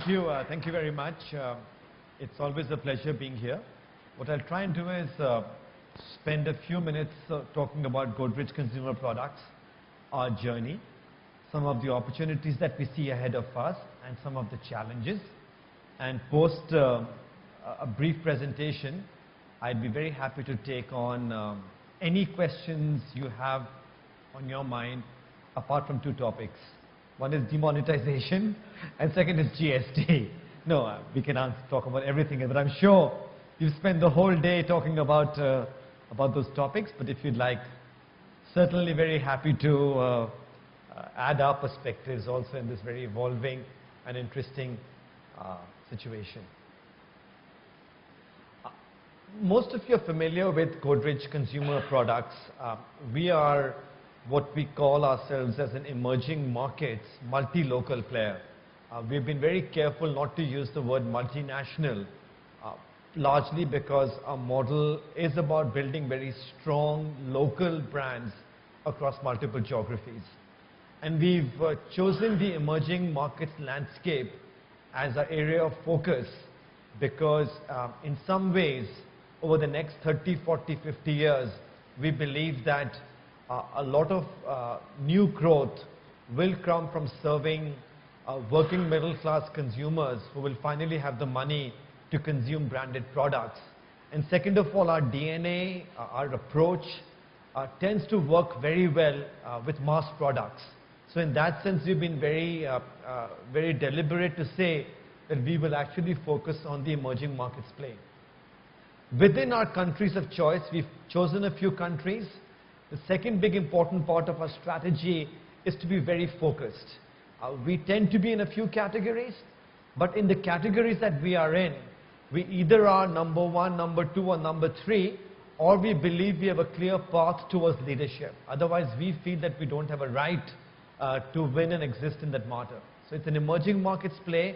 Thank you very much. It's always a pleasure being here. What I'll try and do is spend a few minutes talking about Godrej Consumer Products, our journey, some of the opportunities that we see ahead of us, and some of the challenges. And post a brief presentation, I'd be very happy to take on any questions you have on your mind, apart from two topics. One is demonetization, and second is GST. No, we can talk about everything, but I'm sure you've spent the whole day talking about those topics. But if you'd like, certainly very happy to add our perspectives also in this very evolving and interesting situation. Most of you are familiar with Godrej Consumer Products. We are what we call ourselves as an emerging markets, multi-local player. We've been very careful not to use the word multinational, largely because our model is about building very strong local brands across multiple geographies. And we've chosen the emerging markets landscape as our area of focus because in some ways, over the next 30, 40, 50 years, we believe that a lot of new growth will come from serving working middle class consumers who will finally have the money to consume branded products. And second of all, our DNA, our approach tends to work very well with mass products. So in that sense, we've been very deliberate to say that we will actually focus on the emerging markets play. Within our countries of choice, we've chosen a few countries. The second big important part of our strategy is to be very focused. We tend to be in a few categories, but in the categories that we are in, we either are number one, number two, or number three, or we believe we have a clear path towards leadership. Otherwise, we feel that we don't have a right to win and exist in that matter. So it's an emerging markets play,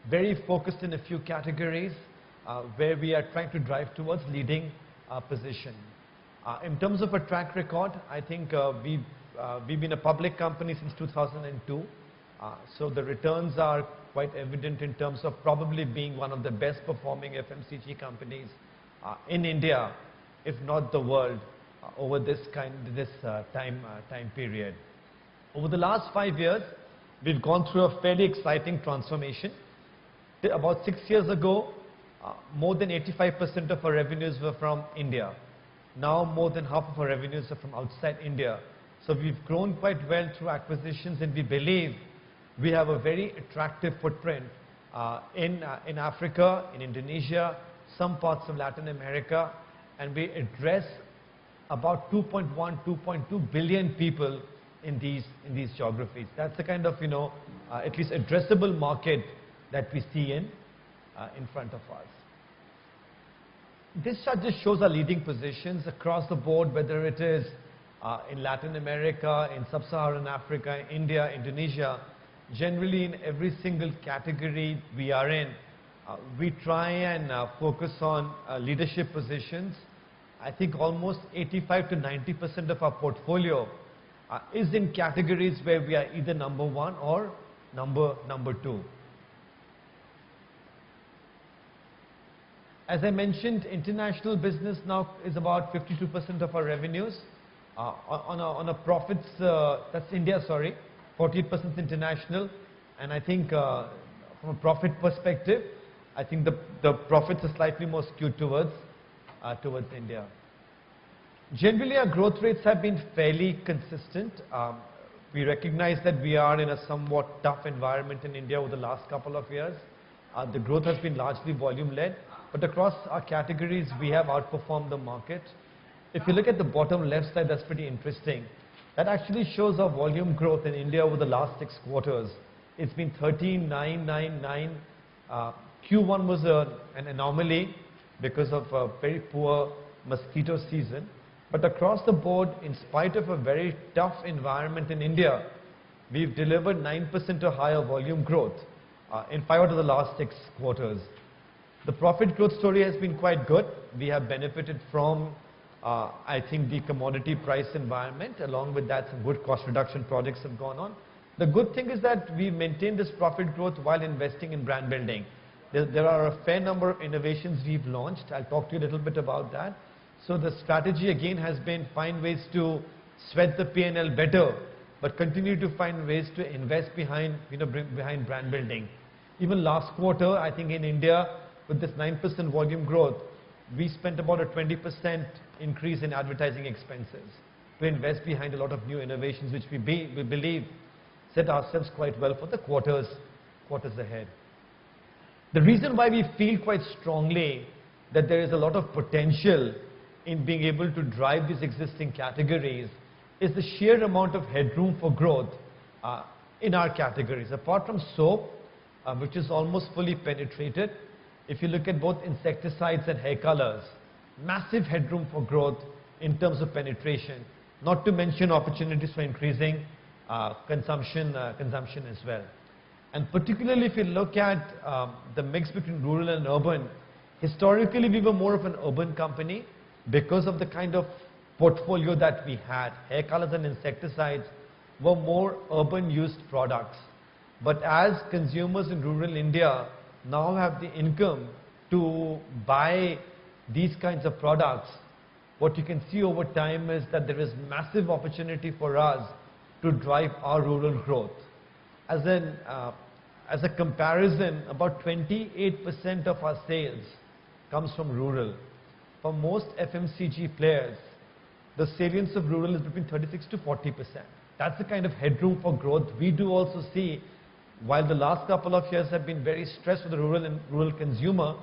very focused in a few categories, where we are trying to drive towards leading position. In terms of a track record, I think we've been a public company since 2002. So the returns are quite evident in terms of probably being one of the best performing FMCG companies in India, if not the world, over this time period. Over the last 5 years, we've gone through a fairly exciting transformation. About 6 years ago, more than 85% of our revenues were from India. Now more than half of our revenues are from outside India. So we've grown quite well through acquisitions, and we believe we have a very attractive footprint in Africa, in Indonesia, some parts of Latin America, and we address about 2.1, 2.2 billion people in these geographies. That's the kind of, at least addressable market that we see in front of us. This chart just shows our leading positions across the board, whether it is in Latin America, in Sub-Saharan Africa, India, Indonesia. Generally, in every single category we are in, we try and focus on leadership positions. I think almost 85 to 90% of our portfolio is in categories where we are either number one or number two. As I mentioned, international business now is about 52% of our revenues. On a profits, that's India, sorry, 48% international. And I think from a profit perspective, I think the profits are slightly more skewed towards India. Generally, our growth rates have been fairly consistent. We recognize that we are in a somewhat tough environment in India over the last couple of years. The growth has been largely volume-led. But across our categories, we have outperformed the market. If you look at the bottom left side, that's pretty interesting. That actually shows our volume growth in India over the last 6 quarters. It's been 13, 9, 9, 9. Q1 was an anomaly because of a very poor mosquito season. But across the board, in spite of a very tough environment in India, we've delivered 9% or higher volume growth in 5 out of the last 6 quarters. The profit growth story has been quite good. We have benefited from, I think, the commodity price environment. Along with that, some good cost reduction projects have gone on. The good thing is that we maintain this profit growth while investing in brand building. There are a fair number of innovations we've launched. I'll talk to you a little bit about that. So the strategy again has been find ways to sweat the P&L better, but continue to find ways to invest behind, behind brand building. Even last quarter, I think in India, with this 9% volume growth, we spent about a 20% increase in advertising expenses to invest behind a lot of new innovations, which we believe set ourselves quite well for the quarters ahead. The reason why we feel quite strongly that there is a lot of potential in being able to drive these existing categories is the sheer amount of headroom for growth in our categories. Apart from soap, which is almost fully penetrated, if you look at both insecticides and hair colors, massive headroom for growth in terms of penetration, not to mention opportunities for increasing consumption as well. And particularly if you look at the mix between rural and urban, historically we were more of an urban company because of the kind of portfolio that we had. Hair colors and insecticides were more urban used products. But as consumers in rural India now have the income to buy these kinds of products, what you can see over time is that there is massive opportunity for us to drive our rural growth. As a comparison, about 28% of our sales comes from rural. For most FMCG players, the salience of rural is between 36 to 40%. That's the kind of headroom for growth we do also see. While the last couple of years have been very stressed for the rural consumer,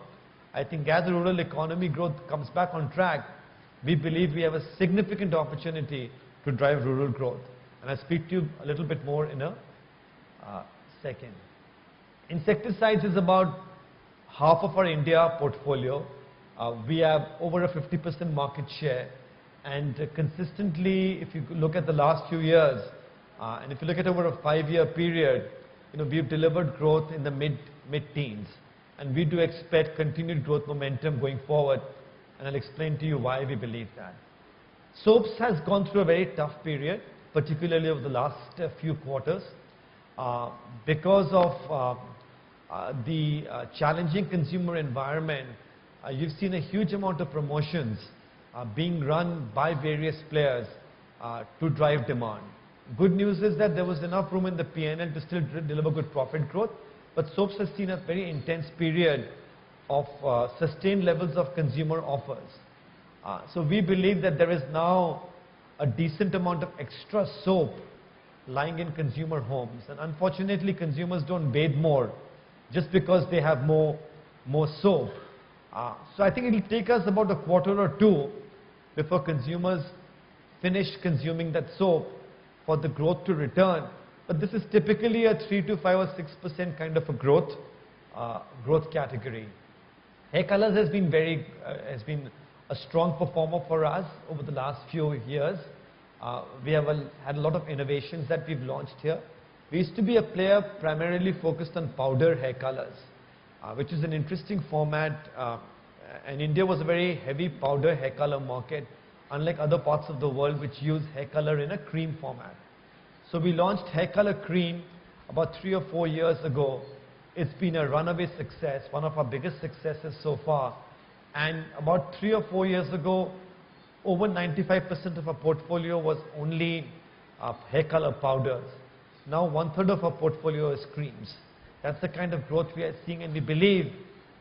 I think as the rural economy growth comes back on track, we believe we have a significant opportunity to drive rural growth. And I'll speak to you a little bit more in a second. Insecticides is about half of our India portfolio. We have over a 50% market share, and consistently, if you look at the last few years, and if you look at over a 5-year period, we've delivered growth in the mid-teens, and we do expect continued growth momentum going forward, and I'll explain to you why we believe that. Soaps has gone through a very tough period, particularly over the last few quarters, because of the challenging consumer environment. You've seen a huge amount of promotions being run by various players to drive demand. Good news is that there was enough room in the P&L to still deliver good profit growth, but soaps has seen a very intense period of sustained levels of consumer offers. So we believe that there is now a decent amount of extra soap lying in consumer homes, and unfortunately consumers don't bathe more just because they have more soap. So I think it will take us about a quarter or two before consumers finish consuming that soap for the growth to return. But this is typically a 3 to 5 or 6% kind of a growth category. Hair colors has been a strong performer for us over the last few years. We have had a lot of innovations that we've launched here. We used to be a player primarily focused on powder hair colors, which is an interesting format, and India was a very heavy powder hair color market, unlike other parts of the world which use hair color in a cream format. So we launched hair color cream about 3 or 4 years ago. It's been a runaway success, one of our biggest successes so far. And about 3 or 4 years ago, over 95% of our portfolio was only hair color powders. Now 1/3 of our portfolio is creams. That's the kind of growth we are seeing, and we believe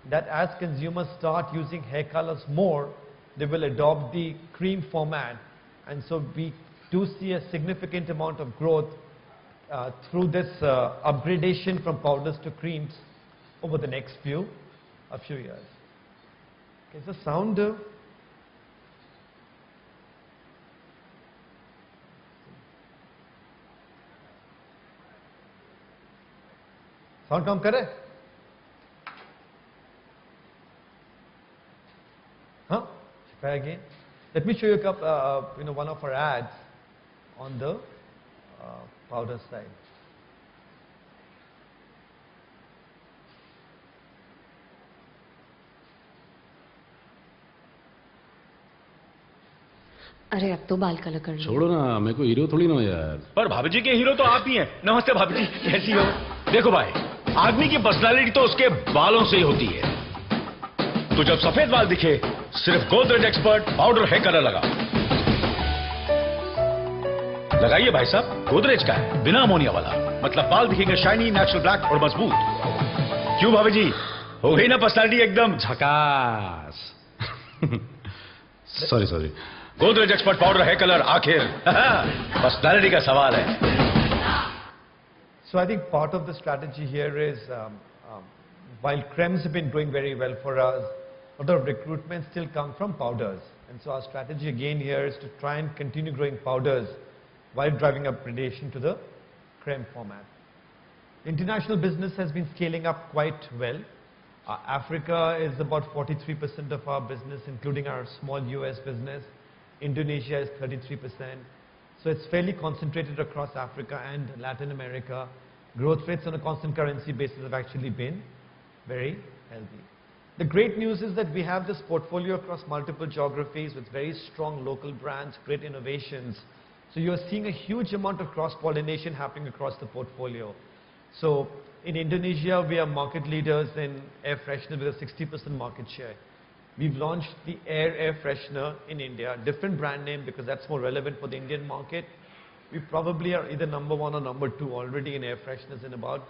that as consumers start using hair colors more, they will adopt the cream format. And so we do see a significant amount of growth through this upgradation from powders to creams over the next few years. Okay, so sound. Sound काम करे? Huh? Try again. Let me show you one of our ads on the powder side. अरे अब तो बाल colour कर लो। छोड़ो ना, मेरे को हीरो थोड़ी ना हो यार। पर भाभी जी के हीरो तो आप ही हैं। नमस्ते भाभी जी, कैसी हो? देखो भाई, आदमी की पर्सनालिटी तो उसके बालों से ही होती है। तो जब सफेद बाल दिखे, सिर्फ Godrej expert powder hair colour लगा। लगाइए भाई साहब, गोदरेज का है, बिना अमोनिया वाला। मतलब बाल दिखेंगे शाइनी, नेचुरल ब्लैक और मजबूत। क्यों भाभी जी, हो गई ना पर्सनालिटी एकदम झकास। Sorry. Godrej expert powder hair colour, आखिर पर्सनालिटी का सवाल है। So I think part of the strategy here is, while creams have been doing very well for us, a lot of recruitment still come from powders. And so our strategy again here is to try and continue growing powders while driving upgradation to the creme format. International business has been scaling up quite well. Africa is about 43% of our business, including our small US business. Indonesia is 33%. So it's fairly concentrated across Africa and Latin America. Growth rates on a constant currency basis have actually been very healthy. The great news is that we have this portfolio across multiple geographies with very strong local brands, great innovations. So you're seeing a huge amount of cross-pollination happening across the portfolio. So in Indonesia, we are market leaders in air freshener with a 60% market share. We've launched the air freshener in India, different brand name because that's more relevant for the Indian market. We probably are either number 1 or number 2 already in air fresheners in about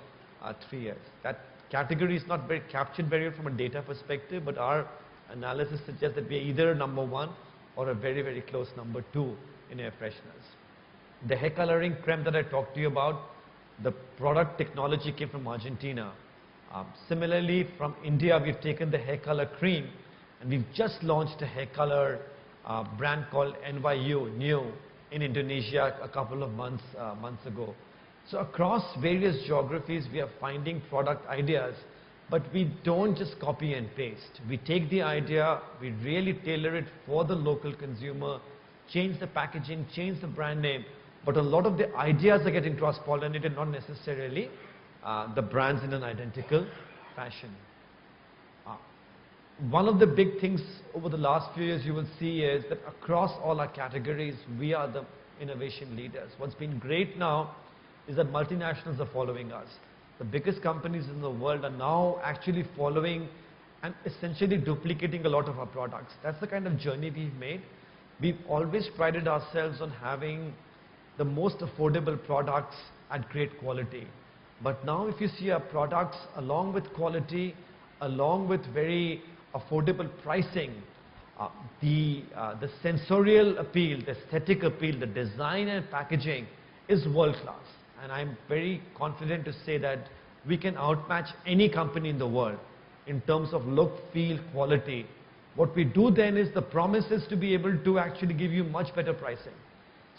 3 years. That category is not very captured very well from a data perspective, but our analysis suggests that we are either number 1 or a very, very close number 2 in air fresheners. The hair coloring creme that I talked to you about, the product technology came from Argentina. Similarly, from India, we've taken the hair color cream and we've just launched a hair color brand called NYU, New, in Indonesia a couple of months ago. So across various geographies, we are finding product ideas, but we don't just copy and paste. We take the idea, we really tailor it for the local consumer, change the packaging, change the brand name, but a lot of the ideas are getting cross-pollinated, not necessarily the brands in an identical fashion. One of the big things over the last few years you will see is that across all our categories, we are the innovation leaders. What's been great now is that multinationals are following us. The biggest companies in the world are now actually following and essentially duplicating a lot of our products. That's the kind of journey we've made. We've always prided ourselves on having the most affordable products at great quality. But now if you see our products along with quality, along with very affordable pricing, the sensorial appeal, the aesthetic appeal, the design and packaging is world class. And I'm very confident to say that we can outmatch any company in the world in terms of look, feel, quality. What we do then is the promise is to be able to actually give you much better pricing.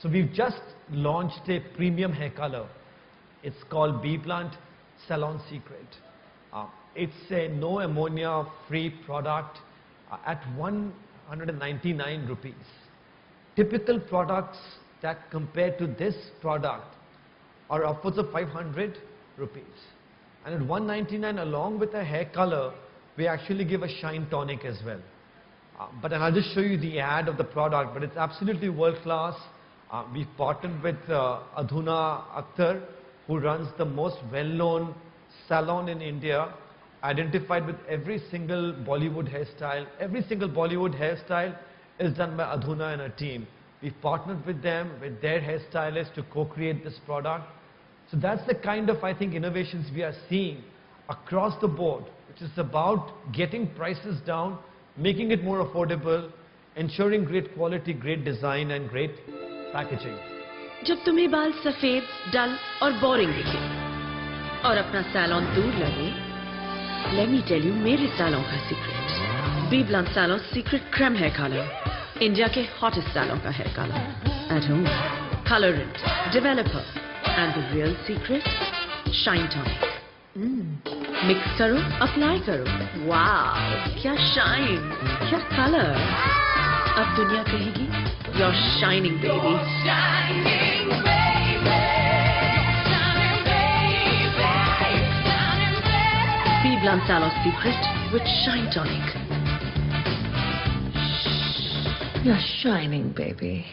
So we've just launched a premium hair color. It's called Bee Blunt Salon Secret. It's a no ammonia free product at 199 rupees. Typical products that compared to this product are upwards of 500 rupees. And at 199 along with a hair color, we actually give a shine tonic as well. And I'll just show you the ad of the product, but it's absolutely world class. We've partnered with Adhuna Akhtar, who runs the most well-known salon in India, identified with every single Bollywood hairstyle. Every single Bollywood hairstyle is done by Adhuna and her team. We've partnered with them, with their hairstylists to co-create this product. So that's the kind of, I think, innovations we are seeing across the board, which is about getting prices down, making it more affordable, ensuring great quality, great design and great packaging. जब तुम्हें बाल सफेद, डल और boring दिखे और अपना salon दूर लगे, let me tell you मेरे सैलून का secret. Bee Blunt Salon Secret Creme Hair Color. India के hottest सैलून का hair color. At home, colorant, developer, and the real secret, shine tonic. Mix करो, apply करो. Wow, क्या shine, क्या color. अब दुनिया कहेगी, you're shining baby. Shining baby. Shining baby. Shining baby. Bee Blunt Salon Secret with Shine Tonic. You're shining, baby.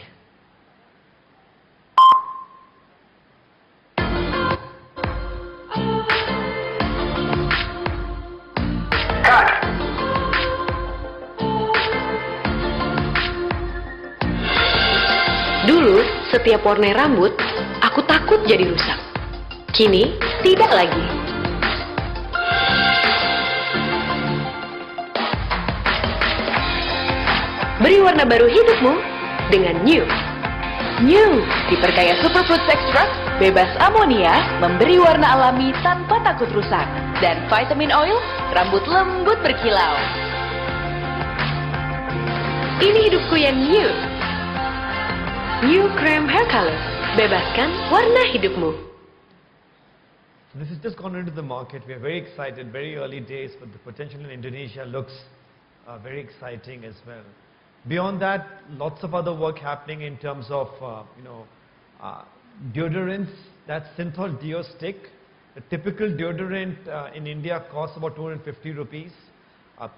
Dulu, setiap warna rambut, aku takut jadi rusak. Kini, tidak lagi. Beri warna baru hidupmu dengan New. New, diperkaya Superfruits Extract, bebas amonia, memberi warna alami tanpa takut rusak. Dan vitamin oil, rambut lembut berkilau. Ini hidupku yang New. New Cream Hair Color. Bebaskan warna hidupmu. This has just gone into the market. We are very excited, very early days, but the potential in Indonesia looks very exciting as well. Beyond that, lots of other work happening in terms of, deodorants. That synthol deo stick. A typical deodorant in India costs about 250 rupees.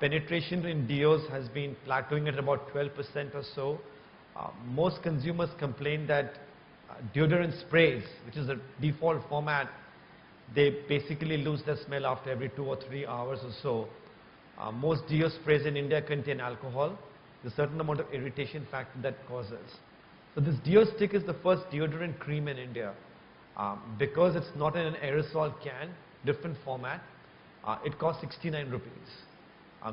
Penetration in deos has been plateauing at about 12% or so. Most consumers complain that deodorant sprays, which is the default format, they basically lose their smell after every 2 or 3 hours or so. Most deo sprays in India contain alcohol. There's a certain amount of irritation factor that causes. So this deo stick is the first deodorant cream in India. Because it's not in an aerosol can, different format, it costs 69 rupees.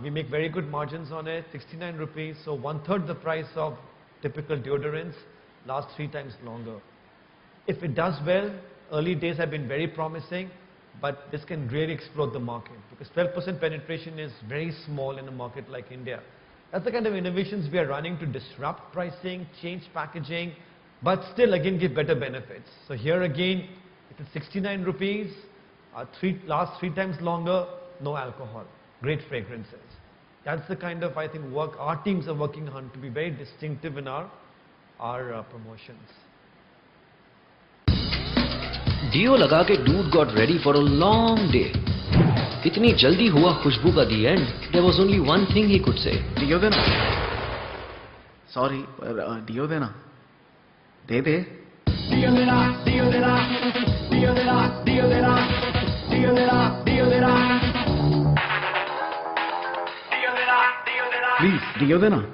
We make very good margins on it, 69 rupees, so 1/3 the price of typical deodorants, lasts 3 times longer. If it does well, early days have been very promising, but this can really explode the market because 12% penetration is very small in a market like India. That's the kind of innovations we are running to disrupt pricing, change packaging, but still again give better benefits. So here again, it is 69 rupees, lasts 3 times longer, no alcohol, great fragrances. That's the kind of, I think, work our teams are working on to be very distinctive in our promotions. Dio लगा के dude got ready for a long day. इतनी जल्दी हुआ खुशबू का the end. There was only one thing he could say. Dio देना. Sorry, Dio देना. दे दे. Dio देना, Dio देना, Dio देना, Dio देना, Dio देना, Dio देना. Please, Dio देना.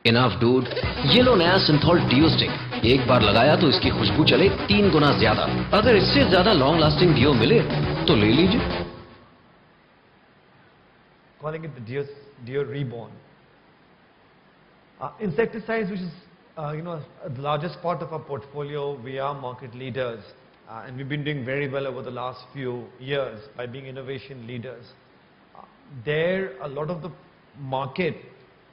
Enough, dude. ये लो नया सिंथॉल डियो स्टिक. एक बार लगाया तो इसकी खुशबू चले 3 गुना ज्यादा. अगर इससे ज्यादा लॉन्ग लास्टिंग डियो मिले तो ले लीजिए. Calling it the Dio Reborn. Insecticides, which is the largest part of our portfolio, we are market leaders, and we've been doing very well over the last few years by being innovation leaders. There, a lot of the market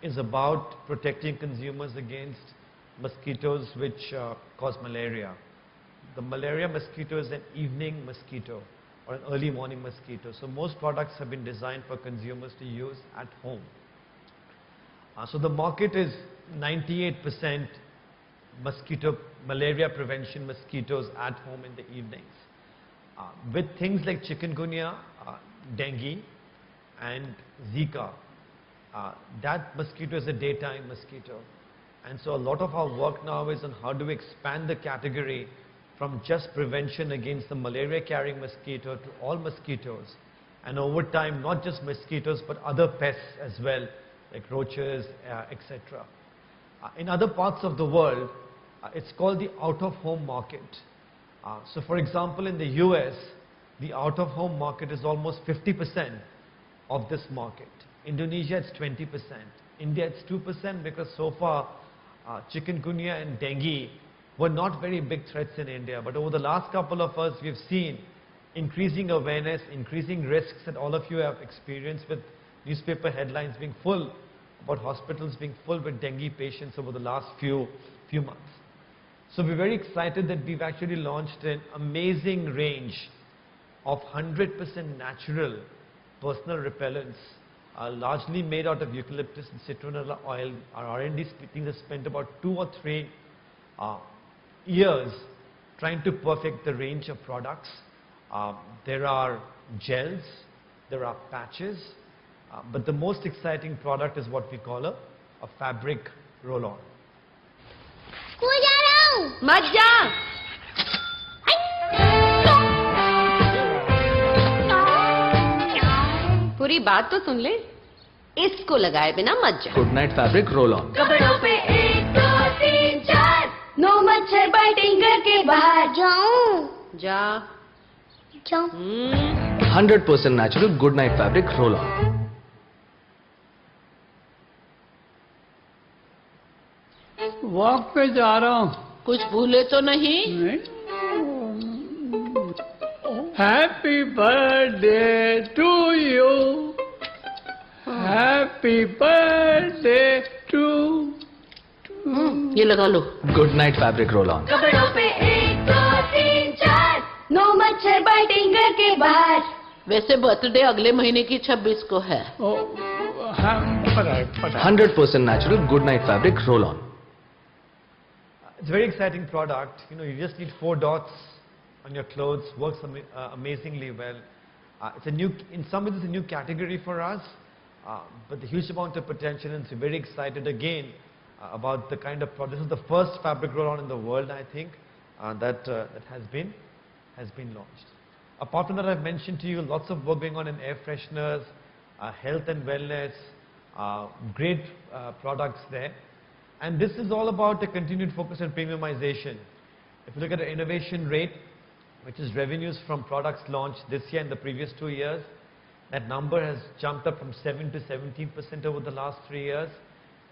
is about protecting consumers against mosquitoes which cause malaria. The malaria mosquito is an evening mosquito or an early morning mosquito. So most products have been designed for consumers to use at home. So the market is 98% malaria prevention mosquitoes at home in the evenings. With things like chikungunya, dengue and Zika, that mosquito is a daytime mosquito. And so a lot of our work now is on how do we expand the category from just prevention against the malaria carrying mosquito to all mosquitoes. And over time, not just mosquitoes, but other pests as well, like roaches, etc. In other parts of the world, it's called the out-of-home market. So for example, in the US, the out-of-home market is almost 50% of this market. Indonesia, it's 20%. India, it's 2% because so far, chikungunya and dengue were not very big threats in India. But over the last couple of years, we've seen increasing awareness, increasing risks that all of you have experienced with newspaper headlines being full about hospitals being full with dengue patients over the last few months. So we're very excited that we've actually launched an amazing range of 100% natural personal repellents, largely made out of eucalyptus and citronella oil. Our R&D teams have spent about 2 or 3 years trying to perfect the range of products. There are gels, there are patches, but the most exciting product is what we call a fabric roll on. School जा रहा हूँ। मत जा। पूरी बात तो सुन ले। इसको लगाए बिना मत जा। Good night fabric roll on. कपड़ों पे 1 2 3 4 नो मच्छर बाइटिंग घर के बाहर जाऊं। जा। जाऊं। 100% natural good night fabric roll on. Walk पे जा रहा हूँ। कुछ भूले तो नहीं? Happy birthday to you. Happy birthday to. ये लगा लो। Good night fabric roll on. कपड़ों पे 1 2 3 4 नो मच्छर बाइटिंग घर के बाहर। वैसे बर्थडे अगले महीने की 26 को है। 100% natural good night fabric roll on. It's a very exciting product. You know, you just need 4 dots on your clothes. Works amazingly well. It's a new, in some ways, it's a new category for us, but the huge amount of potential, and so we're very excited again about the kind of product. This is the first fabric roll-on in the world, I think, that has been launched. Apart from that, I've mentioned to you lots of work going on in air fresheners, health and wellness, great products there. And this is all about the continued focus on premiumization. If you look at the innovation rate, which is revenues from products launched this year and the previous 2 years, that number has jumped up from 7 to 17% over the last 3 years.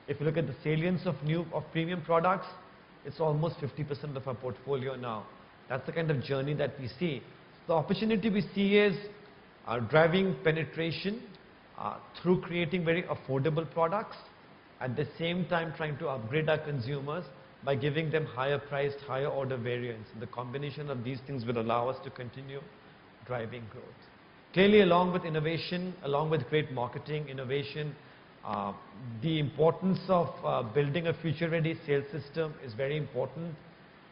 If you look at the salience of premium products, it's almost 50% of our portfolio now. That's the kind of journey that we see. The opportunity we see is driving penetration through creating very affordable products, at the same time trying to upgrade our consumers by giving them higher priced, higher order variants. And the combination of these things will allow us to continue driving growth. Clearly, along with innovation, along with great marketing, innovation, the importance of building a future-ready sales system is very important.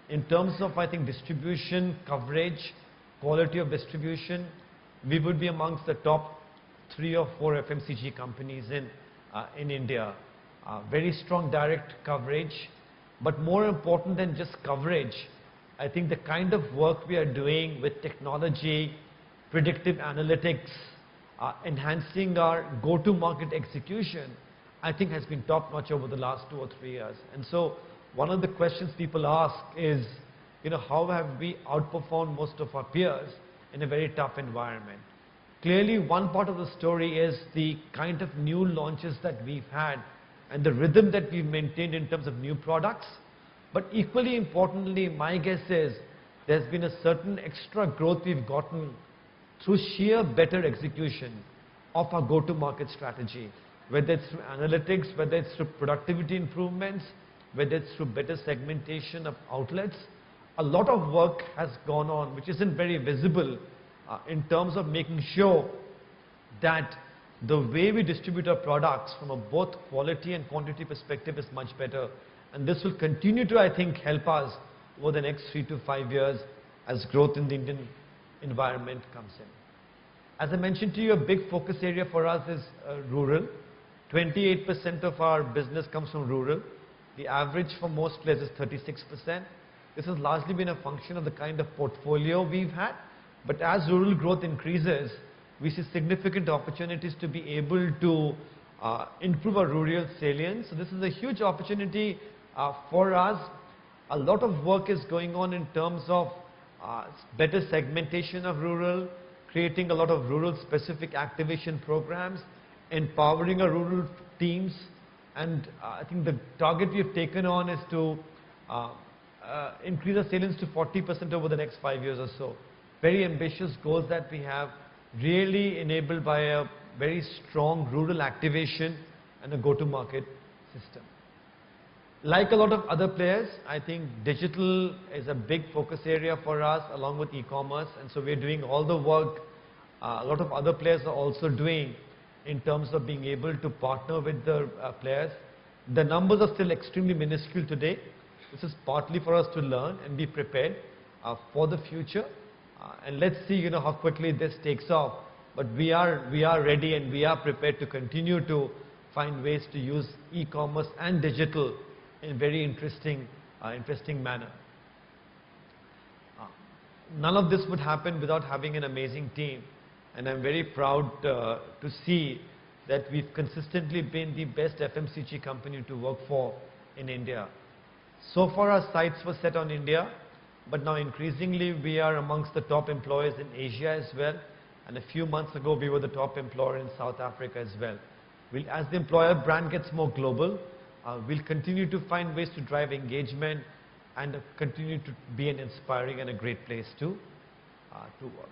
In terms of, I think, distribution, coverage, quality of distribution, we would be amongst the top 3 or 4 FMCG companies in India. Very strong direct coverage, but more important than just coverage, I think the kind of work we are doing with technology, predictive analytics, enhancing our go-to-market execution, I think has been top-notch over the last 2 or 3 years. And so one of the questions people ask is, you know, how have we outperformed most of our peers in a very tough environment? Clearly, one part of the story is the kind of new launches that we've had and the rhythm that we've maintained in terms of new products. But equally importantly, my guess is there's been a certain extra growth we've gotten through sheer better execution of our go-to-market strategy, whether it's through analytics, whether it's through productivity improvements, whether it's through better segmentation of outlets. A lot of work has gone on, which isn't very visible in terms of making sure that the way we distribute our products from a both quality and quantity perspective is much better. And this will continue to, I think, help us over the next 3 to 5 years as growth in the Indian environment comes in. As I mentioned to you, a big focus area for us is rural. 28% of our business comes from rural. The average for most players is 36%. This has largely been a function of the kind of portfolio we've had. But as rural growth increases, we see significant opportunities to be able to improve our rural salience. So this is a huge opportunity for us. A lot of work is going on in terms of better segmentation of rural, creating a lot of rural specific activation programs, empowering our rural teams, and I think the target we have taken on is to increase our salience to 40% over the next 5 years or so. Very ambitious goals that we have, really enabled by a very strong rural activation and a go-to-market system. Like a lot of other players, I think digital is a big focus area for us along with e-commerce, and so we're doing all the work a lot of other players are also doing in terms of being able to partner with the players. The numbers are still extremely minuscule today. This is partly for us to learn and be prepared for the future. And let's see, you know, how quickly this takes off. But we are ready and we are prepared to continue to find ways to use e-commerce and digital in a very interesting manner. None of this would happen without having an amazing team, and I'm very proud to see that we've consistently been the best FMCG company to work for in India. So far our sights were set on India, but now increasingly we are amongst the top employers in Asia as well, and a few months ago we were the top employer in South Africa as well. As the employer brand gets more global, we'll continue to find ways to drive engagement and continue to be an inspiring and a great place to work.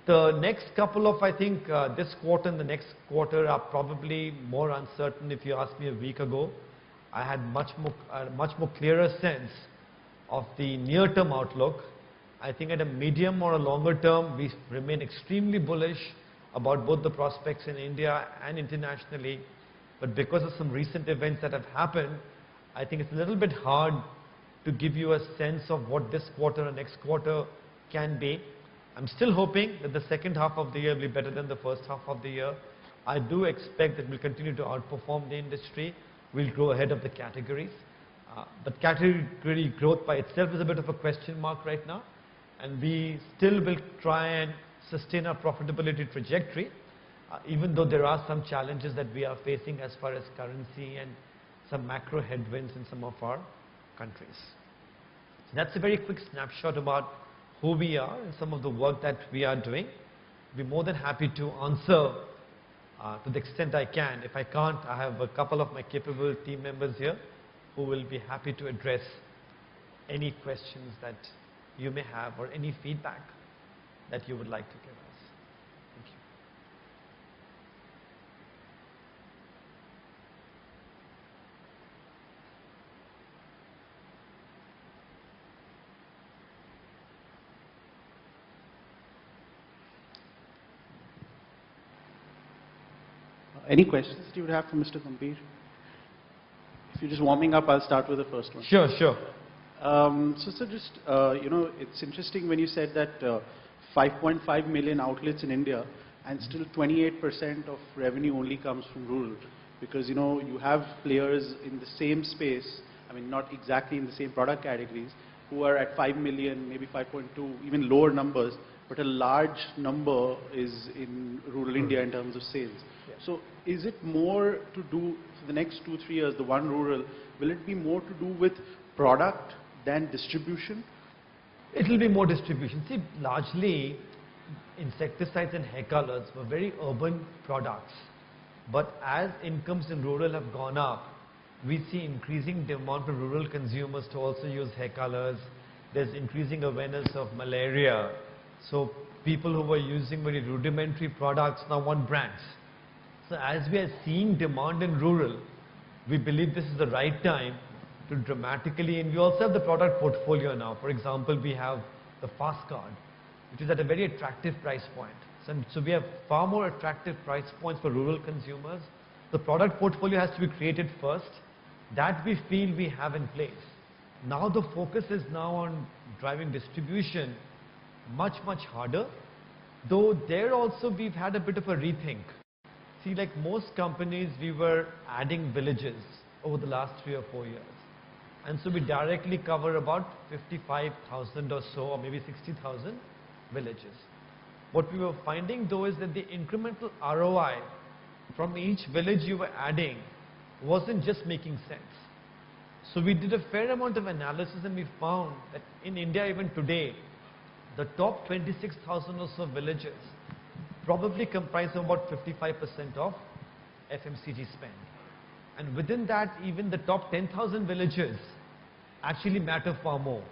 The next couple of, I think, this quarter and the next quarter are probably more uncertain. If you asked me a week ago, I had much more clearer sense of the near-term outlook. I think at a medium or a longer term, we remain extremely bullish about both the prospects in India and internationally. But because of some recent events that have happened, I think it's a little bit hard to give you a sense of what this quarter or next quarter can be. I'm still hoping that the second half of the year will be better than the first half of the year. I do expect that we'll continue to outperform the industry. We'll grow ahead of the categories. But category growth by itself is a bit of a question mark right now. And we still will try and sustain our profitability trajectory, even though there are some challenges that we are facing as far as currency and some macro headwinds in some of our countries. So that's a very quick snapshot about who we are and some of the work that we are doing. I'll be more than happy to answer to the extent I can. If I can't, I have a couple of my capable team members here who will be happy to address any questions that you may have or any feedback that you would like to give us. Thank you. Any questions that you would have for Mr. Gambhir? If you're just warming up, I'll start with the first one. Sure. So just, it's interesting when you said that 5.5 million outlets in India and still 28% of revenue only comes from rural. Because, you have players in the same space, I mean, not exactly in the same product categories, who are at 5 million, maybe 5.2, even lower numbers, but a large number is in rural India in terms of sales. Yes. So is it more to do, for the next 2-3 years, the one rural, will it be more to do with product than distribution? It will be more distribution. See, largely insecticides and hair colors were very urban products. But as incomes in rural have gone up, we see increasing demand for rural consumers to also use hair colors. There's increasing awareness of malaria. So people who were using very rudimentary products now want brands. So as we are seeing demand in rural, we believe this is the right time to dramatically, and we also have the product portfolio now. For example, we have the Fast Card, which is at a very attractive price point. So we have far more attractive price points for rural consumers. The product portfolio has to be created first. That we feel we have in place. Now the focus is now on driving distribution much harder. Though there also we've had a bit of a rethink. See, like most companies, we were adding villages over the last 3 or 4 years. And so we directly cover about 55,000 or so, or maybe 60,000 villages. What we were finding though is that the incremental ROI from each village you were adding wasn't just making sense. So we did a fair amount of analysis and we found that in India even today, the top 26,000 or so villages probably comprise about 55% of FMCG spend. And within that, even the top 10,000 villages actually matter far more.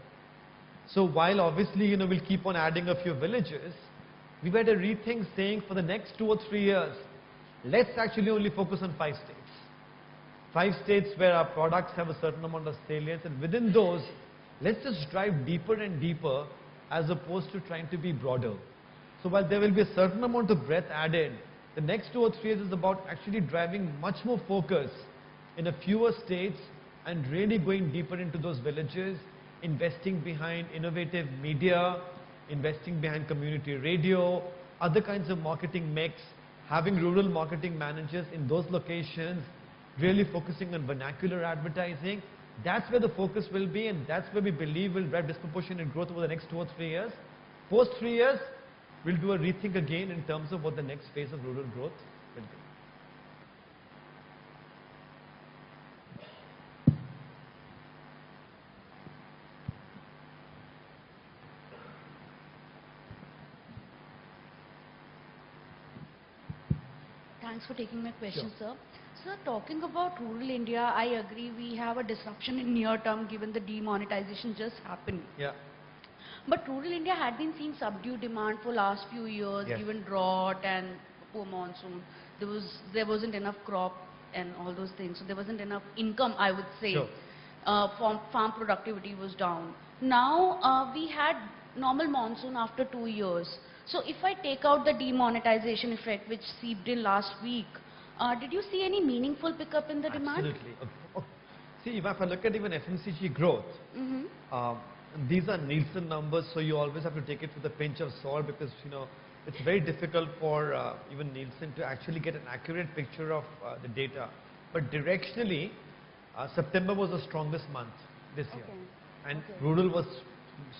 So while obviously, we'll keep on adding a few villages, we had a rethink saying for the next 2 or 3 years, let's actually only focus on 5 states. 5 states where our products have a certain amount of salience, and within those, let's just drive deeper and deeper as opposed to trying to be broader. So while there will be a certain amount of breadth added, the next 2 or 3 years is about actually driving much more focus in a fewer states and really going deeper into those villages, investing behind innovative media, investing behind community radio, other kinds of marketing mix, having rural marketing managers in those locations, really focusing on vernacular advertising. That's where the focus will be, and that's where we believe will drive disproportionate growth over the next 2 or 3 years. Post 3 years, we'll do a rethink again in terms of what the next phase of rural growth will be. Thanks for taking my question, sir. Sir, talking about rural India, I agree we have a disruption in near term given the demonetization just happened. Yeah. But rural India had been seeing subdued demand for last few years, Yes. given drought and poor monsoon. There wasn't enough crop and all those things. So there wasn't enough income, I would say. Sure. Farm productivity was down. Now we had normal monsoon after 2 years. So if I take out the demonetization effect which seeped in last week, did you see any meaningful pickup in the demand? Absolutely. See, if I look at even FMCG growth, these are Nielsen numbers, so you always have to take it with a pinch of salt because, you know, it's very difficult for even Nielsen to actually get an accurate picture of the data. But directionally, September was the strongest month this year. And rural was,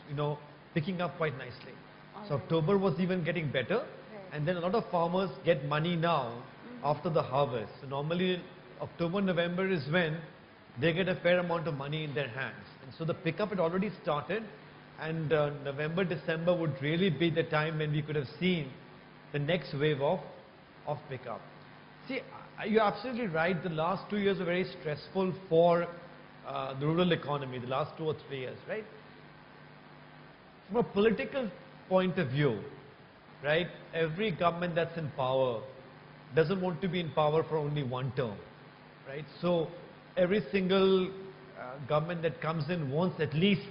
you know, picking up quite nicely. So October was even getting better. And then a lot of farmers get money now after the harvest. So normally October, November is when they get a fair amount of money in their hands. And so the pickup had already started, and November, December would really be the time when we could have seen the next wave of pickup. See, you're absolutely right. The last 2 years were very stressful for the rural economy, the last 2 or 3 years, right? From a political point of view, right, every government that's in power doesn't want to be in power for only one term, right? So every single government that comes in wants at least,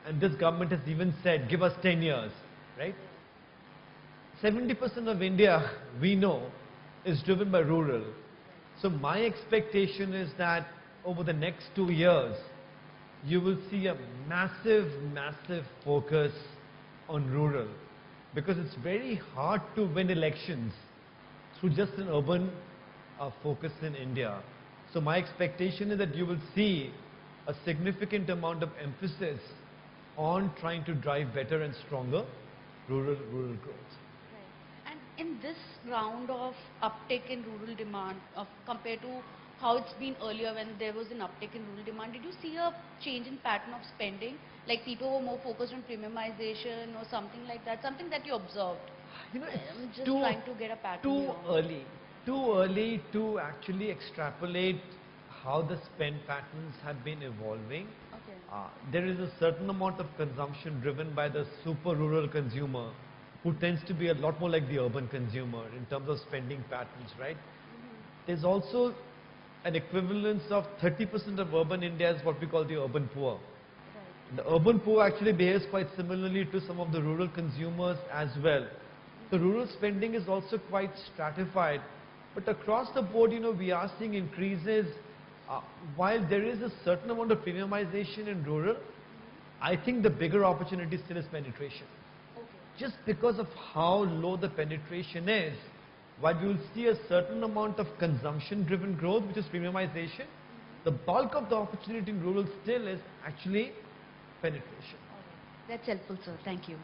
and this government has even said, give us 10 years, right? 70% of India, we know, is driven by rural. So my expectation is that over the next 2 years, you will see a massive, massive focus on rural, because it's very hard to win elections through just an urban focus in India. So my expectation is that you will see a significant amount of emphasis on trying to drive better and stronger rural growth. Right. And in this round of uptick in rural demand, compared to how it's been earlier when there was an uptick in rural demand, did you see a change in pattern of spending? Like people were more focused on premiumization or something like that? Something that you observed? You know, I'm just trying to get a pattern too here. too early to actually extrapolate how the spend patterns have been evolving. Okay. There is a certain amount of consumption driven by the super rural consumer who tends to be a lot more like the urban consumer in terms of spending patterns, right? There's also an equivalence of 30% of urban India is what we call the urban poor. The urban poor actually behaves quite similarly to some of the rural consumers as well. The rural spending is also quite stratified, but across the board, you know, we are seeing increases. While there is a certain amount of premiumization in rural, I think the bigger opportunity still is penetration. Just because of how low the penetration is, while you will see a certain amount of consumption-driven growth, which is premiumization, the bulk of the opportunity in rural still is actually penetration. That's helpful, sir. Thank you.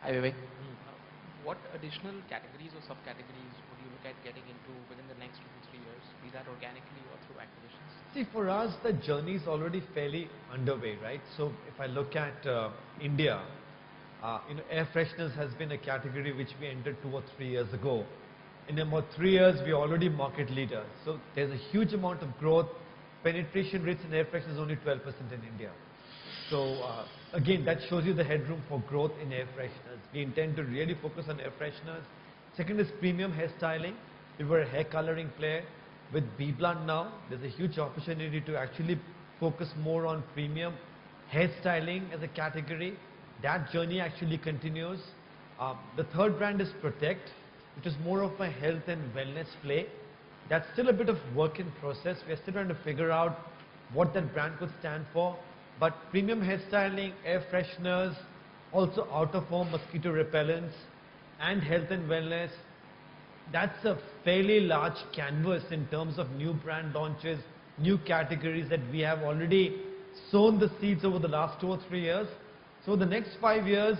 Hi, Vivek. What additional categories or subcategories would you look at getting into within the next 2 to 3 years, be that organically or through acquisitions? See, for us, the journey is already fairly underway, right? So if I look at India, you know, air fresheners has been a category which we entered 2 or 3 years ago. In about 3 years, we are already market leader. So there's a huge amount of growth. Penetration rates in air fresheners is only 12% in India. So again, that shows you the headroom for growth in air fresheners. We intend to really focus on air fresheners. Second is premium hairstyling. We were a hair coloring player. With BBlunt now, there's a huge opportunity to actually focus more on premium hairstyling as a category. That journey actually continues. The third brand is Protect, which is more of a health and wellness play. That's still a bit of work in process. We are still trying to figure out what that brand could stand for. But premium hairstyling, air fresheners, also out-of-home mosquito repellents, and health and wellness, that's a fairly large canvas in terms of new brand launches, new categories that we have already sown the seeds over the last 2 or 3 years. So the next 5 years,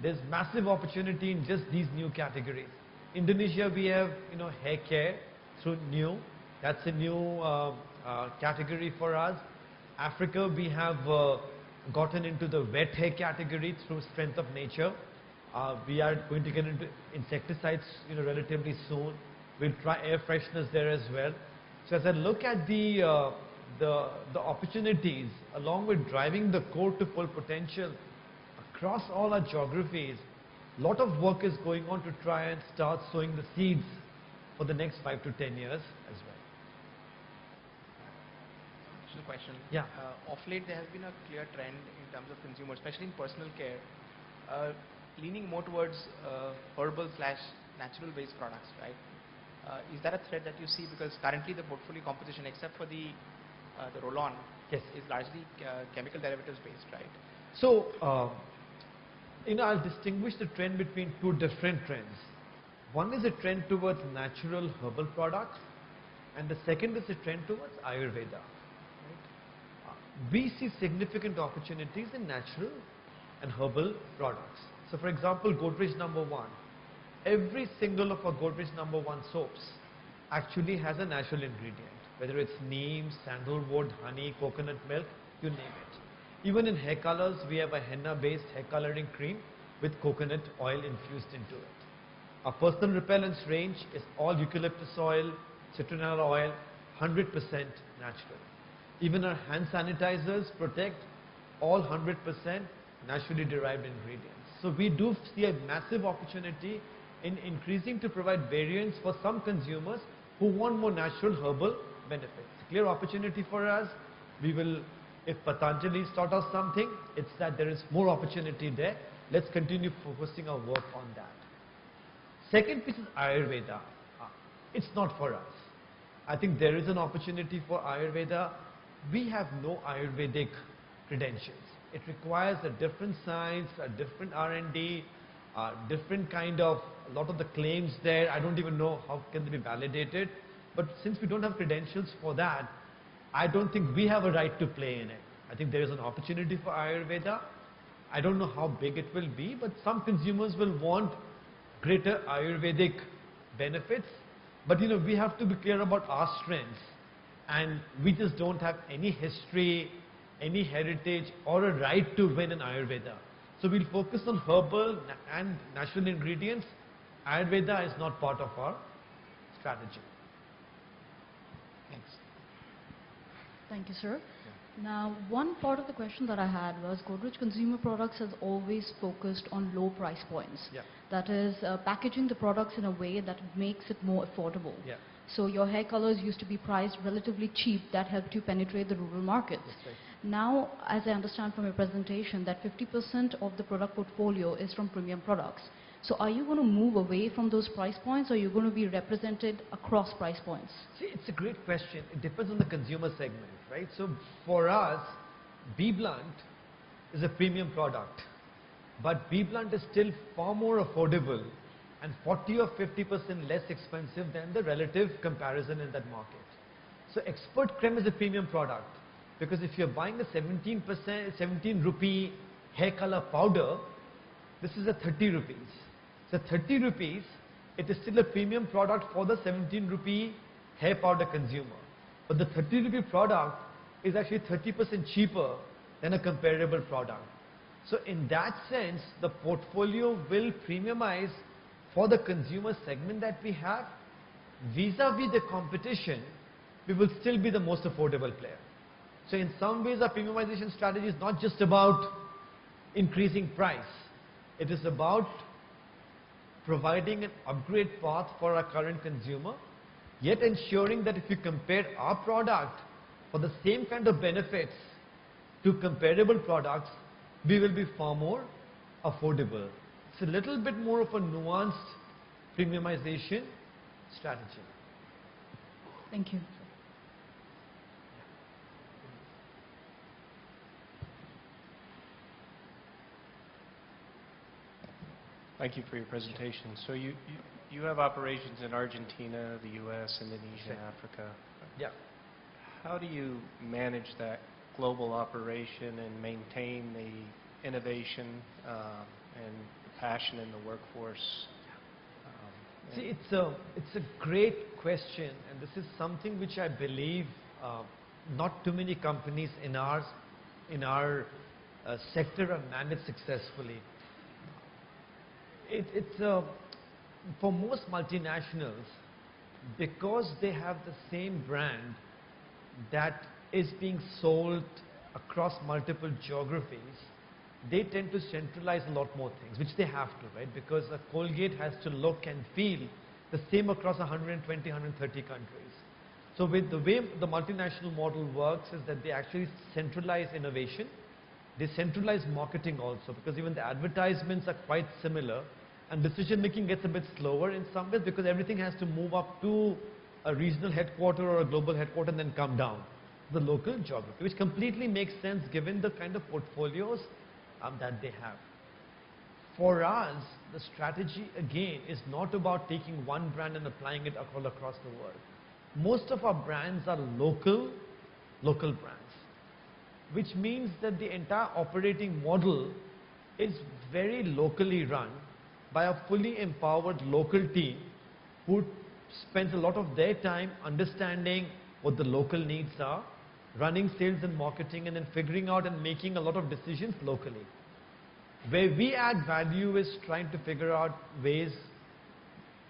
there's massive opportunity in just these new categories. Indonesia, we have, hair care through new. That's a new category for us. Africa, we have gotten into the wet hair category through Strength of Nature. We are going to get into insecticides, relatively soon. We'll try air fresheners there as well. So as I look at the opportunities, along with driving the core to full potential across all our geographies, a lot of work is going on to try and start sowing the seeds for the next 5 to 10 years as well. Additional question. Yeah. Of late, there has been a clear trend in terms of consumers, especially in personal care, leaning more towards herbal/natural-based products, right? Is that a threat that you see? Because currently the portfolio composition, except for the roll-on, yes, is largely chemical derivatives based, right? So, I'll distinguish the trend between 2 different trends. One is a trend towards natural herbal products, and the second is a trend towards Ayurveda. We see significant opportunities in natural and herbal products. So for example, Godrej number 1. Every single of our Godrej number 1 soaps actually has a natural ingredient, whether it's neem, sandalwood, honey, coconut milk, you name it. Even in hair colors, we have a henna-based hair coloring cream with coconut oil infused into it. Our personal repellents range is all eucalyptus oil, citronella oil, 100% natural. Even our hand sanitizers protect all 100% naturally derived ingredients. So we do see a massive opportunity in increasing to provide variants for some consumers who want more natural herbal benefits. Clear opportunity for us. We will, if Patanjali's taught us something, it's that there is more opportunity there. Let's continue focusing our work on that. Second piece is Ayurveda. It's not for us. I think there is an opportunity for Ayurveda. We have no Ayurvedic credentials. It requires a different science, a different R&D, different kind of, a lot of the claims there, I don't even know how can they be validated. But since we don't have credentials for that, I don't think we have a right to play in it. I think there is an opportunity for Ayurveda. I don't know how big it will be, but some consumers will want greater Ayurvedic benefits. But we have to be clear about our strengths. And we just don't have any history, any heritage, or a right to win in Ayurveda. So we'll focus on herbal and natural ingredients. Ayurveda is not part of our strategy. Thanks. Thank you, sir. Now, one part of the question that I had was Godrej Consumer Products has always focused on low price points. Yeah. That is, packaging the products in a way that makes it more affordable. Yeah. So your hair colors used to be priced relatively cheap. That helped you penetrate the rural markets. That's right. Now, as I understand from your presentation, that 50% of the product portfolio is from premium products. So are you going to move away from those price points, or are you going to be represented across price points? See, it's a great question. It depends on the consumer segment, right? So for us, B Blunt is a premium product, but B Blunt is still far more affordable and 40 or 50% less expensive than the relative comparison in that market. So Expert Creme is a premium product, because if you're buying a 17 rupee hair color powder, this is a 30 rupees. So 30 rupees, it is still a premium product for the 17 rupee hair powder consumer. But the 30 rupee product is actually 30% cheaper than a comparable product. So in that sense, the portfolio will premiumize for the consumer segment that we have. Vis-a-vis the competition, we will still be the most affordable player. So in some ways, our premiumization strategy is not just about increasing price. It is about providing an upgrade path for our current consumer, yet ensuring that if you compare our product for the same kind of benefits to comparable products, we will be far more affordable. It's a little bit more of a nuanced premiumization strategy. Thank you. Thank you for your presentation. So you have operations in Argentina, the U.S., Indonesia, Africa. Yeah. How do you manage that global operation and maintain the innovation and the passion in the workforce? See, it's a great question, and this is something which I believe not too many companies in our sector have managed successfully. For most multinationals, because they have the same brand that is being sold across multiple geographies, they tend to centralize a lot more things, which they have to, right? Because a Colgate has to look and feel the same across 120, 130 countries. So with the way the multinational model works is that they actually centralize innovation. They centralize marketing also, because even the advertisements are quite similar, and decision making gets a bit slower in some ways because everything has to move up to a regional headquarter or a global headquarter and then come down to the local geography, which completely makes sense given the kind of portfolios that they have. For us, the strategy again is not about taking one brand and applying it all across the world. Most of our brands are local brands, which means that the entire operating model is very locally run by a fully empowered local team who spends a lot of their time understanding what the local needs are, running sales and marketing, and then figuring out and making a lot of decisions locally. Where we add value is trying to figure out ways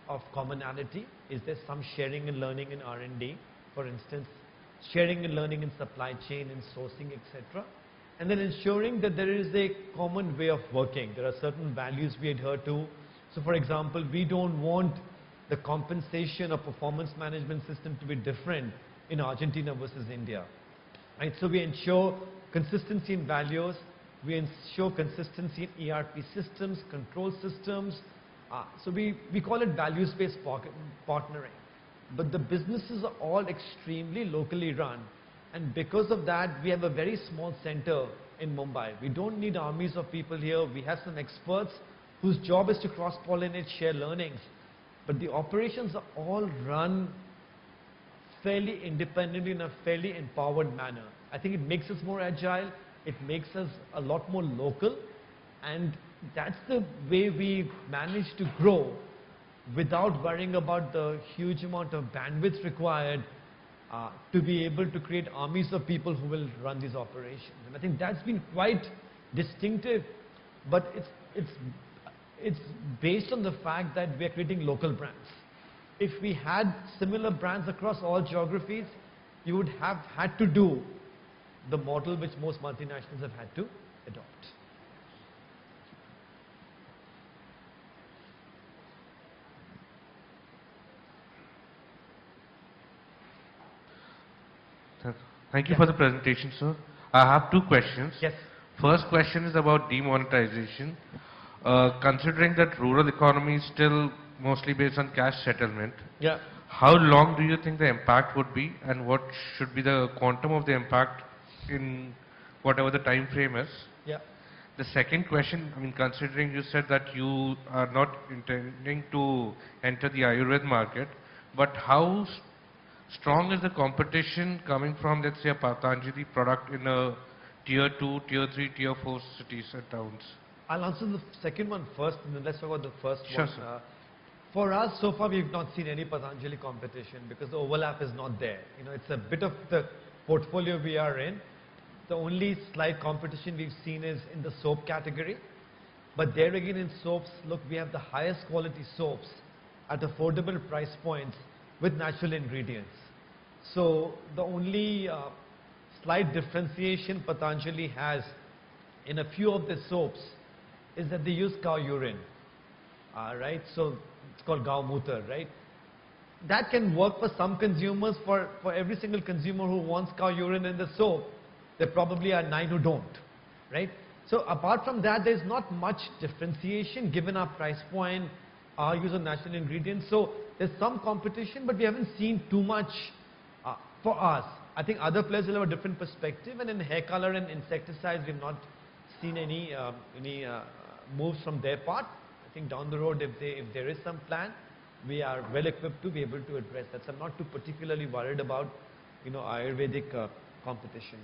of commonality. Is there some sharing and learning in R&D, for instance, sharing and learning in supply chain and sourcing, etc. And then ensuring that there is a common way of working. There are certain values we adhere to. So for example, we don't want the compensation or performance management system to be different in Argentina versus India. Right? So we ensure consistency in values, we ensure consistency in ERP systems, control systems. So we call it values-based partnering. But the businesses are all extremely locally run. And because of that, we have a very small center in Mumbai. We don't need armies of people here. We have some experts whose job is to cross-pollinate, share learnings. But the operations are all run fairly independently in a fairly empowered manner. I think it makes us more agile. It makes us a lot more local. And that's the way we manage to grow without worrying about the huge amount of bandwidth required to be able to create armies of people who will run these operations. And I think that's been quite distinctive, but it's based on the fact that we're creating local brands. If we had similar brands across all geographies, you would have had to do the model which most multinationals have had to adopt. Thank you for the presentation, sir. I have two questions. Yes. First question is about demonetization. Considering that rural economy is still mostly based on cash settlement, yeah, how long do you think the impact would be, and what should be the quantum of the impact in whatever the time frame is? Yeah. The second question, I mean, considering you said that you are not intending to enter the Ayurveda market, but how strong is the competition coming from, let's say, a Patanjali product in a tier 2, tier 3, tier 4 cities and towns? I'll answer the second one first, and then let's talk about the first Sure, one. sir. For us, so far, we've not seen any Patanjali competition because the overlap is not there. You know, it's a bit of the portfolio we are in. The only slight competition we've seen is in the soap category. But there again in soaps, look, we have the highest quality soaps at affordable price points with natural ingredients. So the only slight differentiation Patanjali has in a few of the soaps is that they use cow urine, right? So it's called Gau Mutar, right? That can work for some consumers. For every single consumer who wants cow urine in the soap, there probably are 9 who don't, right? So apart from that, there's not much differentiation given our price point, our use of natural ingredients. So there's some competition, but we haven't seen too much for us. I think other players will have a different perspective, and in hair color and insecticides, we've not seen any moves from their part. think down the road, if there is some plan, we are well equipped to be able to address that. So I'm not too particularly worried about, Ayurvedic competition.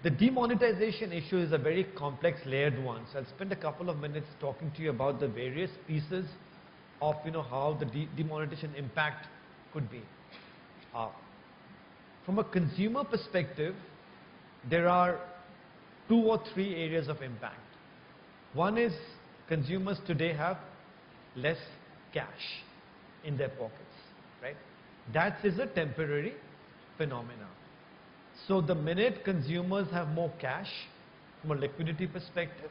The demonetization issue is a very complex, layered one. So I'll spend a couple of minutes talking to you about the various pieces of, how the demonetization impact could be. From a consumer perspective, there are 2 or 3 areas of impact. One is consumers today have less cash in their pockets, right? That is a temporary phenomenon. So the minute consumers have more cash, from a liquidity perspective,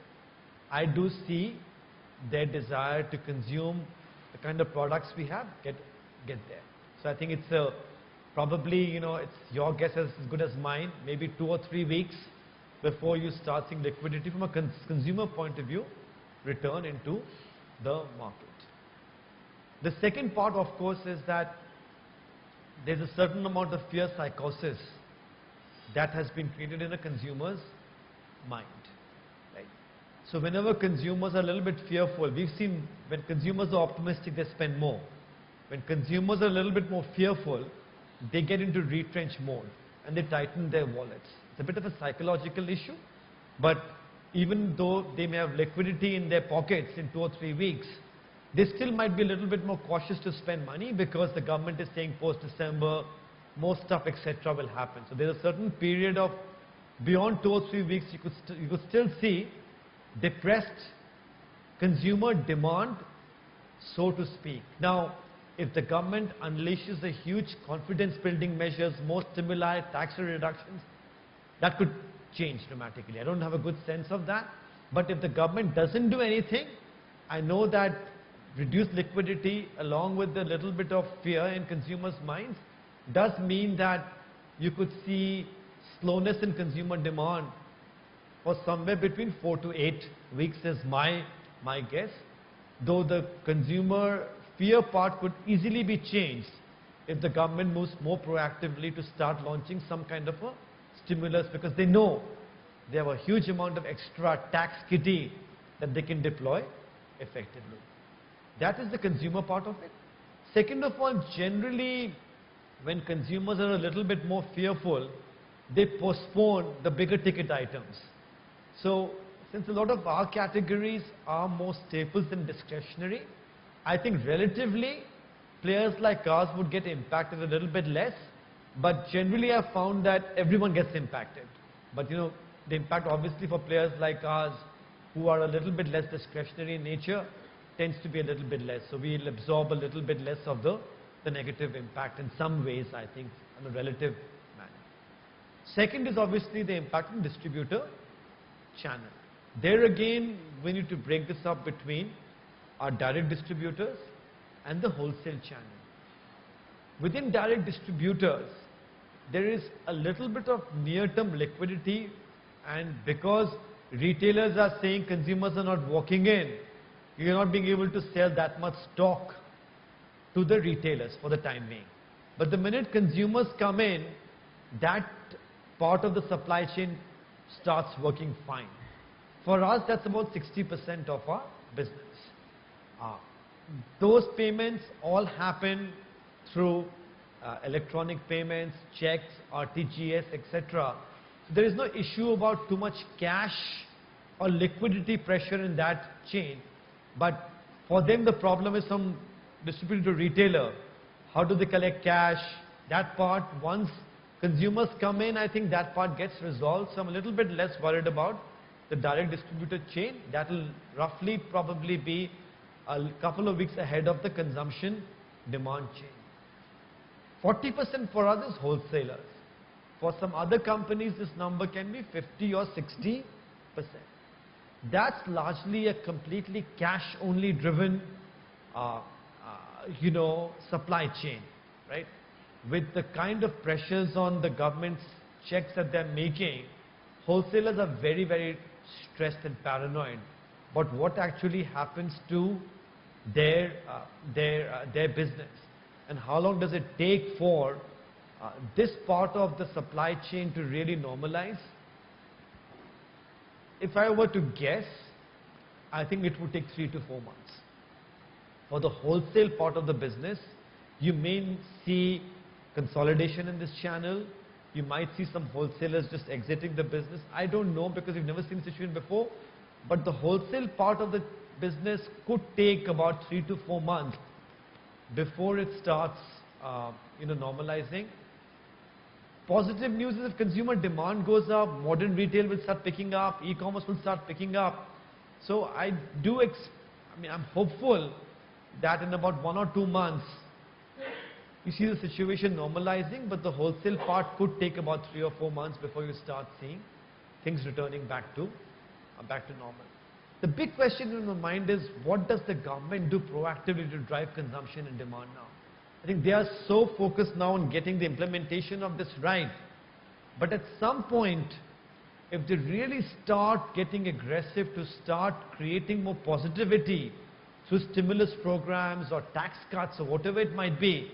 I do see their desire to consume the kind of products we have get there. So I think it's probably, it's your guess as good as mine, maybe 2 or 3 weeks before you start seeing liquidity from a consumer point of view return into the market. The second part, of course, is that there's a certain amount of fear psychosis that has been created in a consumer's mind. Right? So whenever consumers are a little bit fearful, we've seen when consumers are optimistic, they spend more. When consumers are a little bit more fearful, they get into retrench mode and they tighten their wallets. It's a bit of a psychological issue, but even though they may have liquidity in their pockets in 2 or 3 weeks, they still might be a little bit more cautious to spend money because the government is saying post-December, more stuff, etc. will happen. So there's a certain period of beyond 2 or 3 weeks, you could still see depressed consumer demand, so to speak. Now, if the government unleashes a huge confidence-building measures, more stimuli, tax reductions, that could change dramatically. I don't have a good sense of that. But if the government doesn't do anything, I know that reduced liquidity along with a little bit of fear in consumers' minds does mean that you could see slowness in consumer demand for somewhere between 4 to 8 weeks is my guess. Though the consumer fear part could easily be changed if the government moves more proactively to start launching some kind of a stimulus, because they know they have a huge amount of extra tax kitty that they can deploy effectively. That is the consumer part of it. Second of all, generally, when consumers are a little bit more fearful, they postpone the bigger ticket items. So, since a lot of our categories are more staples than discretionary, I think relatively, players like ours would get impacted a little bit less, but generally I've found that everyone gets impacted. But the impact obviously for players like ours who are a little bit less discretionary in nature tends to be a little bit less. So we'll absorb a little bit less of the negative impact in some ways, I think, in a relative manner. Second is obviously the impact on distributor channel. There again, we need to break this up between our direct distributors and the wholesale channel. Within direct distributors, there is a little bit of near-term liquidity, and because retailers are saying consumers are not walking in, you're not being able to sell that much stock to the retailers for the time being. But the minute consumers come in, that part of the supply chain starts working fine. For us, that's about 60% of our business. Those payments all happen through electronic payments, checks, RTGS, etc. So there is no issue about too much cash or liquidity pressure in that chain. But for them, the problem is from distributor to retailer. How do they collect cash? That part, once consumers come in, I think that part gets resolved. So I'm a little bit less worried about the direct distributor chain. That will roughly probably be a couple of weeks ahead of the consumption demand chain. 40% for us is wholesalers. For some other companies, this number can be 50 or 60%. That's largely a completely cash-only driven, supply chain, right? With the kind of pressures on the government's checks that they're making, wholesalers are very, very stressed and paranoid. But what actually happens to their business, and how long does it take for this part of the supply chain to really normalize? If I were to guess, I think it would take 3 to 4 months. For the wholesale part of the business, you may see consolidation in this channel. You might see some wholesalers just exiting the business. I don't know because we've never seen the situation before. But the wholesale part of the business could take about 3 to 4 months before it starts, normalizing. Positive news is if consumer demand goes up, modern retail will start picking up, e-commerce will start picking up. So I'm hopeful that in about 1 or 2 months, you see the situation normalizing, but the wholesale part could take about 3 or 4 months before you start seeing things returning back to normal. The big question in my mind is, what does the government do proactively to drive consumption and demand now? I think they are so focused now on getting the implementation of this right. But at some point, if they really start getting aggressive to start creating more positivity through stimulus programs or tax cuts or whatever it might be,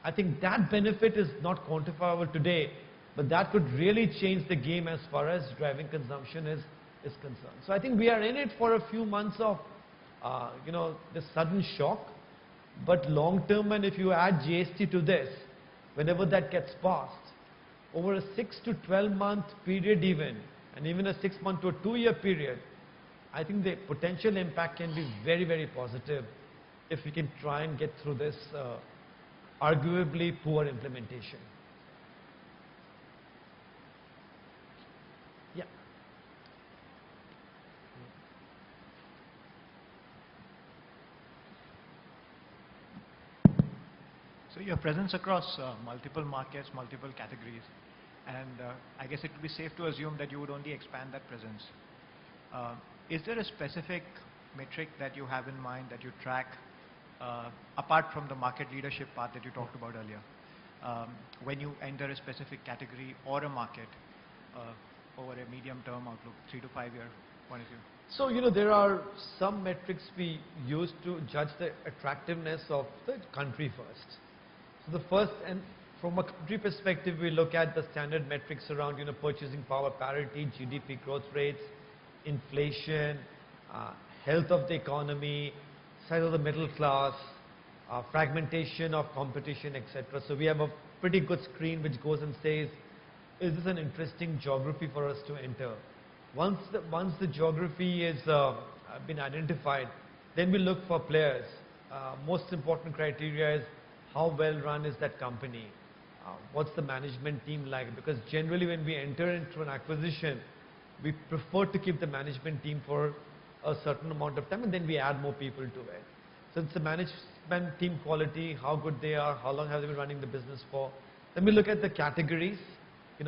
I think that benefit is not quantifiable today, but that could really change the game as far as driving consumption is concerned. So I think we are in it for a few months of, this sudden shock, but long term, and if you add GST to this, whenever that gets passed, over a 6 to 12 month period and even a 6 month to a 2 year period, I think the potential impact can be very, very positive if we can try and get through this arguably poor implementation. Yeah. So your presence across multiple markets, multiple categories, and I guess it would be safe to assume that you would only expand that presence. Is there a specific metric that you have in mind that you track, apart from the market leadership part that you talked about earlier, when you enter a specific category or a market over a medium-term outlook, 3 to 5 year point of view? So, there are some metrics we use to judge the attractiveness of the country first. So the first, and from a country perspective, we look at the standard metrics around, purchasing power parity, GDP growth rates, inflation, health of the economy, size of the middle class, fragmentation of competition, etc. So we have a pretty good screen which goes and says, is this an interesting geography for us to enter? Once the geography is been identified, then we look for players. Most important criteria is how well run is that company? What's the management team like? Because generally when we enter into an acquisition, we prefer to keep the management team for a certain amount of time and then we add more people to it. So it's the management team quality, how good they are, how long have they been running the business for. Then we look at the categories,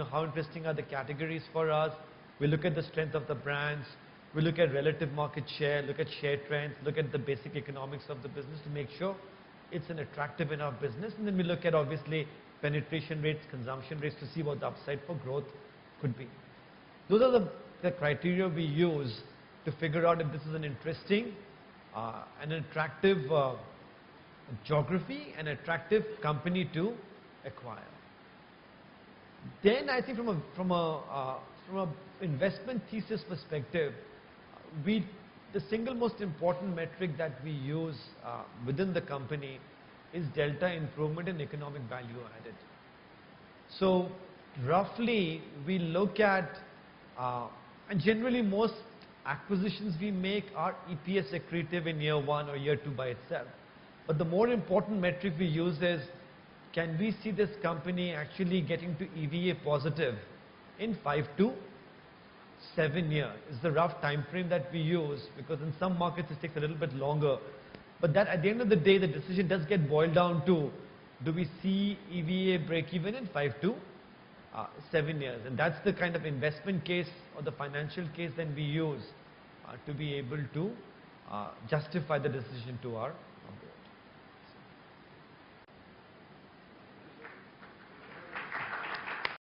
how interesting are the categories for us. We look at the strength of the brands. We look at relative market share, look at share trends, look at the basic economics of the business to make sure it's an attractive enough business. And then we look at obviously penetration rates, consumption rates to see what the upside for growth could be. Those are the criteria we use to figure out if this is an interesting and an attractive geography, an attractive company to acquire. Then I think from a investment thesis perspective, the single most important metric that we use within the company is delta improvement in economic value added. So roughly we look at, and generally most acquisitions we make are EPS accretive in year 1 or year 2 by itself. But the more important metric we use is, can we see this company actually getting to EVA positive in 5 to 7 years? Is the rough time frame that we use, because in some markets it takes a little bit longer. But that at the end of the day, the decision does get boiled down to, do we see EVA break even in 5 to 7 years? And that's the kind of investment case or the financial case that we use to be able to justify the decision to our